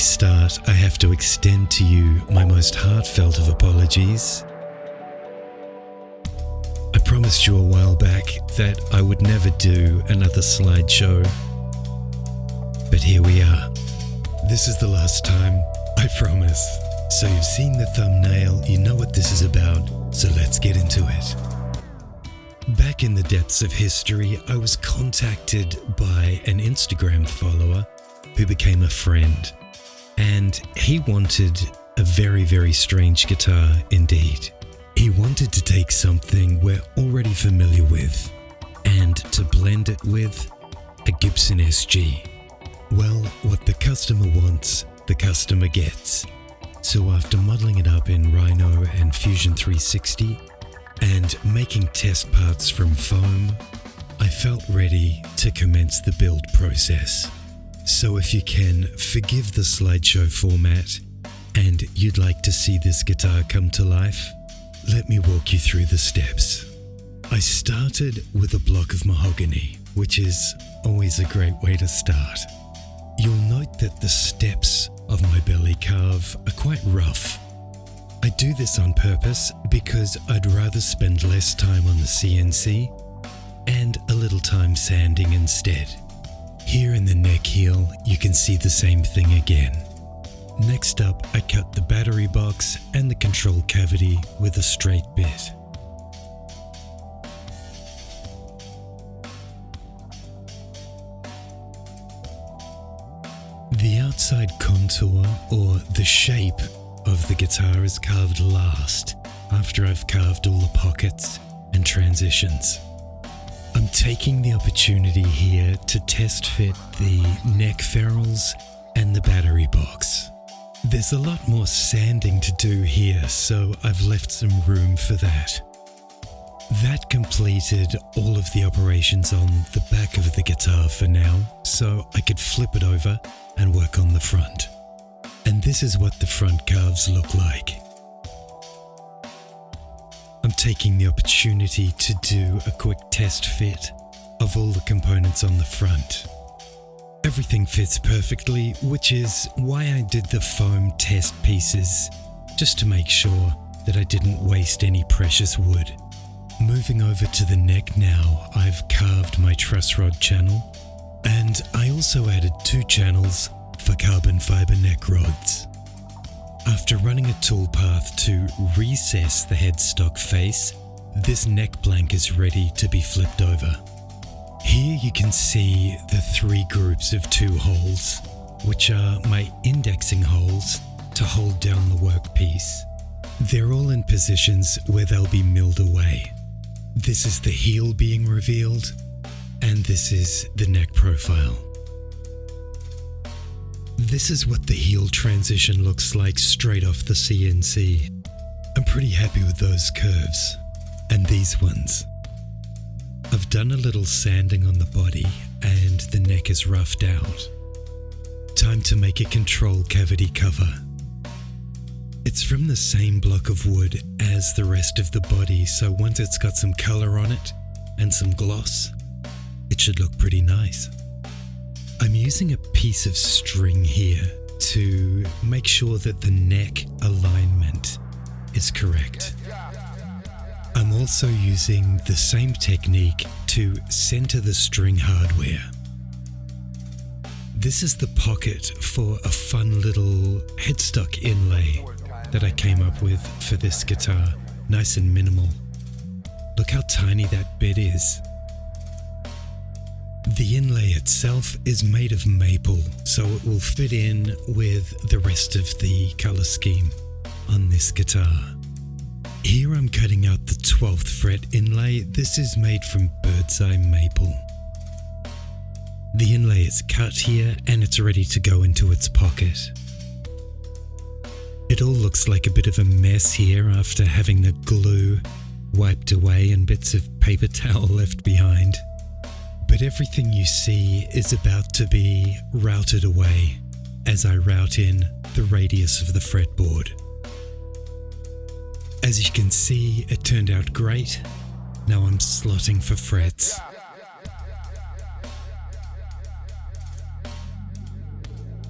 start, I have to extend to you my most heartfelt of apologies. I promised you a while back that I would never do another slideshow, but here we are. This is the last time, I promise. So you've seen the thumbnail, you know what this is about, so let's get into it. Back in the depths of history, I was contacted by an Instagram follower who became a friend, and he wanted a very, very strange guitar indeed. He wanted to take something we're already familiar with and to blend it with a Gibson SG. Well, what the customer wants, the customer gets. So after modeling it up in Rhino and Fusion 360 and making test parts from foam, I felt ready to commence the build process. So if you can forgive the slideshow format and you'd like to see this guitar come to life, let me walk you through the steps. I started with a block of mahogany, which is always a great way to start. You'll note that the steps of my belly carve are quite rough. I do this on purpose because I'd rather spend less time on the CNC and a little time sanding instead. Here in the neck heel, you can see the same thing again. Next up, I cut the battery box and the control cavity with a straight bit. The outside contour, or the shape, of the guitar is carved last, after I've carved all the pockets and transitions. I'm taking the opportunity here to test fit the neck ferrules and the battery box. There's a lot more sanding to do here, so I've left some room for that. That completed all of the operations on the back of the guitar for now, so I could flip it over and work on the front. And this is what the front carves look like. I'm taking the opportunity to do a quick test fit of all the components on the front. Everything fits perfectly, which is why I did the foam test pieces, just to make sure that I didn't waste any precious wood. Moving over to the neck now, I've carved my truss rod channel, and I also added 2 channels for carbon fiber neck rods. After running a toolpath to recess the headstock face, this neck blank is ready to be flipped over. Here you can see the 3 groups of 2 holes, which are my indexing holes to hold down the workpiece. They're all in positions where they'll be milled away. This is the heel being revealed, and this is the neck profile. This is what the heel transition looks like straight off the CNC. I'm pretty happy with those curves, and these ones. I've done a little sanding on the body, and the neck is roughed out. Time to make a control cavity cover. It's from the same block of wood as the rest of the body, so once it's got some color on it and some gloss, it should look pretty nice. I'm using a piece of string here to make sure that the neck alignment is correct. I'm also using the same technique to center the string hardware. This is the pocket for a fun little headstock inlay that I came up with for this guitar, nice and minimal. Look how tiny that bit is. The inlay itself is made of maple, so it will fit in with the rest of the color scheme on this guitar. Here I'm cutting out the 12th fret inlay. This is made from bird's eye maple. The inlay is cut here and it's ready to go into its pocket. It all looks like a bit of a mess here after having the glue wiped away and bits of paper towel left behind. But everything you see is about to be routed away as I route in the radius of the fretboard. As you can see, it turned out great. Now I'm slotting for frets.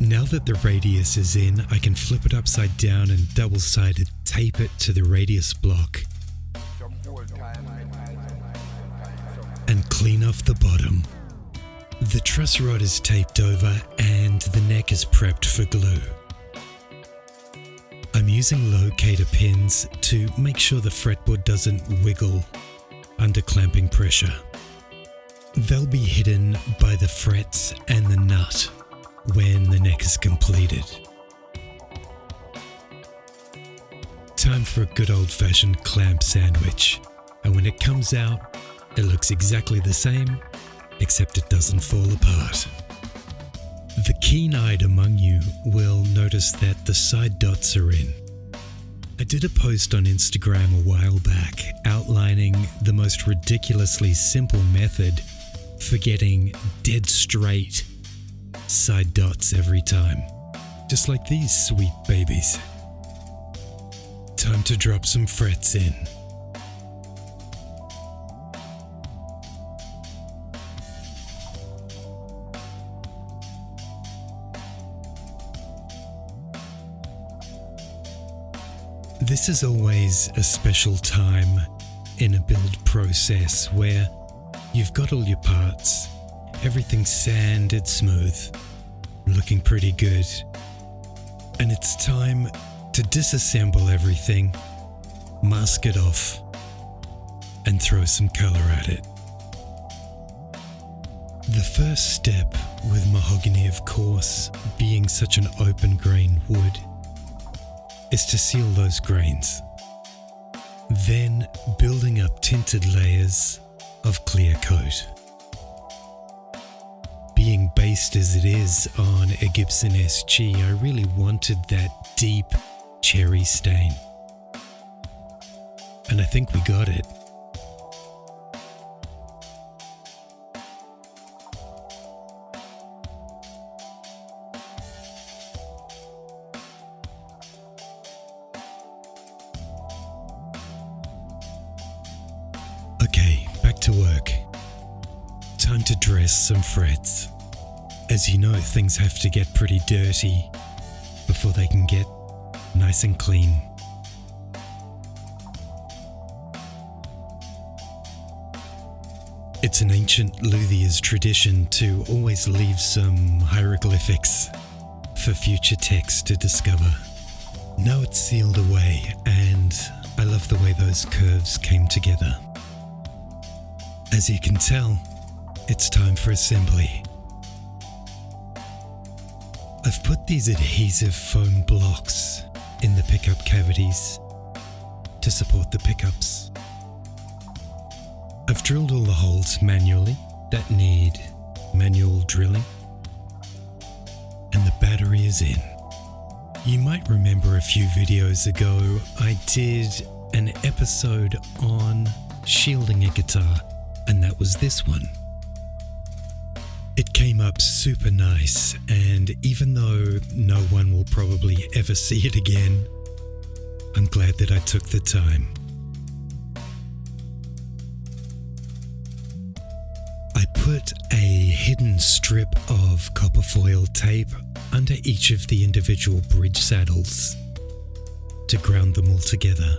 Now that the radius is in, I can flip it upside down and double-sided tape it to the radius block and clean off the bottom. The truss rod is taped over and the neck is prepped for glue. I'm using locator pins to make sure the fretboard doesn't wiggle under clamping pressure. They'll be hidden by the frets and the nut when the neck is completed. Time for a good old-fashioned clamp sandwich, and when it comes out, it looks exactly the same, except it doesn't fall apart. The keen-eyed among you will notice that the side dots are in. I did a post on Instagram a while back outlining the most ridiculously simple method for getting dead straight side dots every time. Just like these sweet babies. Time to drop some frets in. This is always a special time in a build process where you've got all your parts, everything's sanded smooth, looking pretty good, and it's time to disassemble everything, mask it off, and throw some color at it. The first step with mahogany, of course, being such an open grain wood, is to seal those grains. Then building up tinted layers of clear coat. Being based as it is on a Gibson SG, I really wanted that deep cherry stain. And I think we got it. Okay, back to work. Time to dress some frets. As you know, things have to get pretty dirty before they can get nice and clean. It's an ancient luthier's tradition to always leave some hieroglyphics for future techs to discover. Now it's sealed away, and I love the way those curves came together. As you can tell, it's time for assembly. I've put these adhesive foam blocks in the pickup cavities to support the pickups. I've drilled all the holes manually that need manual drilling, and the battery is in. You might remember a few videos ago I did an episode on shielding a guitar, and that was this one. It came up super nice, and even though no one will probably ever see it again, I'm glad that I took the time. I put a hidden strip of copper foil tape under each of the individual bridge saddles to ground them all together.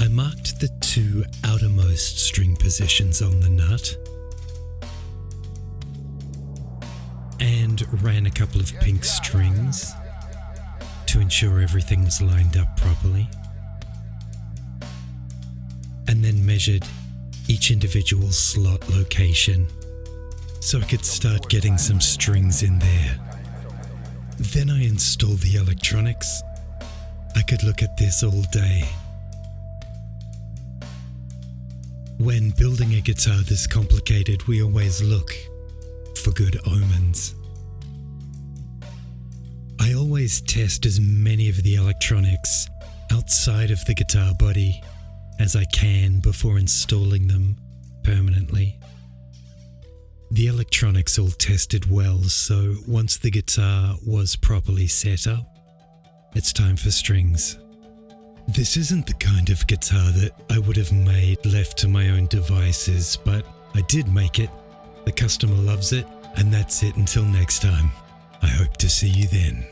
I marked the two outermost string positions on the nut and ran a couple of pink strings to ensure everything was lined up properly, and then measured each individual slot location so I could start getting some strings in there. Then I installed the electronics. I could look at this all day. When building a guitar this complicated, we always look for good omens. I always test as many of the electronics outside of the guitar body as I can before installing them permanently. The electronics all tested well, so once the guitar was properly set up, it's time for strings. This isn't the kind of guitar that I would have made left to my own devices, but I did make it. The customer loves it, and that's it until next time. I hope to see you then.